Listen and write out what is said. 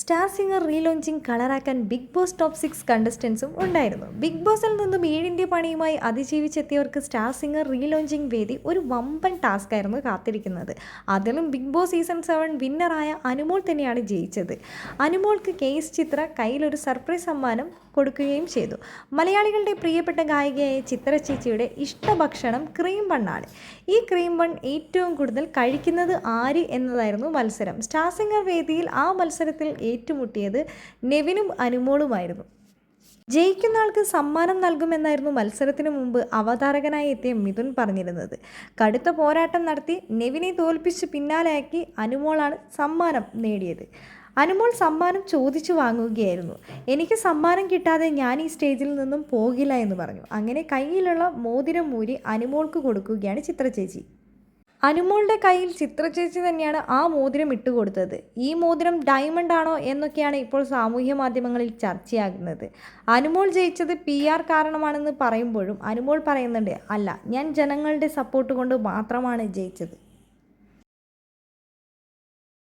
Star Singer relaunching കളറാക്കാൻ Bigg Boss top 6 കണ്ടസ്റ്റൻസും ഉണ്ടായിരുന്നു. ബിഗ് ബോസിൽ നിന്നും ഏഴിൻ്റെ പണിയുമായി അതിജീവിച്ചെത്തിയവർക്ക് സ്റ്റാർ സിംഗർ റീലോഞ്ചിങ് വേദി ഒരു വമ്പൻ ടാസ്ക് ആയിരുന്നു കാത്തിരിക്കുന്നത്. അതിലും ബിഗ് ബോസ് സീസൺ 7 വിന്നറായ അനുമോൾ തന്നെയാണ് ജയിച്ചത്. അനുമോൾക്ക് കേസ് ചിത്ര കയ്യിലൊരു സർപ്രൈസ് സമ്മാനം കൊടുക്കുകയും ചെയ്തു. മലയാളികളുടെ പ്രിയപ്പെട്ട ഗായികയായ ചിത്ര ചേച്ചിയുടെ ഇഷ്ടഭക്ഷണം ക്രീം ബണ്ണാണ്. ഈ ക്രീം ബൺ ഏറ്റവും കൂടുതൽ കഴിക്കുന്നത് ആര് എന്നതായിരുന്നു മത്സരം. സ്റ്റാർ സിംഗർ വേദിയിൽ ആ മത്സരത്തിൽ ഏറ്റുമുട്ടിയത് നെവിനും അനുമോളുമായിരുന്നു. ജയിക്കുന്ന ആൾക്ക് സമ്മാനം നൽകുമെന്നായിരുന്നു മത്സരത്തിന് മുമ്പ് അവതാരകനായി എത്തിയ മിഥുൻ പറഞ്ഞിരുന്നത്. കടുത്ത പോരാട്ടം നടത്തി നെവിനെ തോൽപ്പിച്ച് പിന്നാലെയാക്കി അനുമോളാണ് സമ്മാനം നേടിയത്. അനുമോൾ സമ്മാനം ചോദിച്ചു വാങ്ങുകയായിരുന്നു. എനിക്ക് സമ്മാനം കിട്ടാതെ ഞാൻ ഈ സ്റ്റേജിൽ നിന്നും പോകില്ല എന്ന് പറഞ്ഞു. അങ്ങനെ കയ്യിലുള്ള മോതിരം മൂരി അനുമോൾക്ക് കൊടുക്കുകയാണ് ചിത്ര ചേച്ചി. അനുമോളുടെ കയ്യിൽ ചിത്ര ചേച്ചി തന്നെയാണ് ആ മോതിരം ഇട്ടുകൊടുത്തത്. ഈ മോതിരം ഡയമണ്ട് ആണോ എന്നൊക്കെയാണ് ഇപ്പോൾ സാമൂഹ്യ മാധ്യമങ്ങളിൽ ചർച്ചയാകുന്നത്. അനുമോൾ ജയിച്ചത് PR കാരണമാണെന്ന് പറയുമ്പോഴും അനുമോൾ പറയുന്നുണ്ട്, അല്ല, ഞാൻ ജനങ്ങളുടെ സപ്പോർട്ട് കൊണ്ട് മാത്രമാണ് ജയിച്ചത്.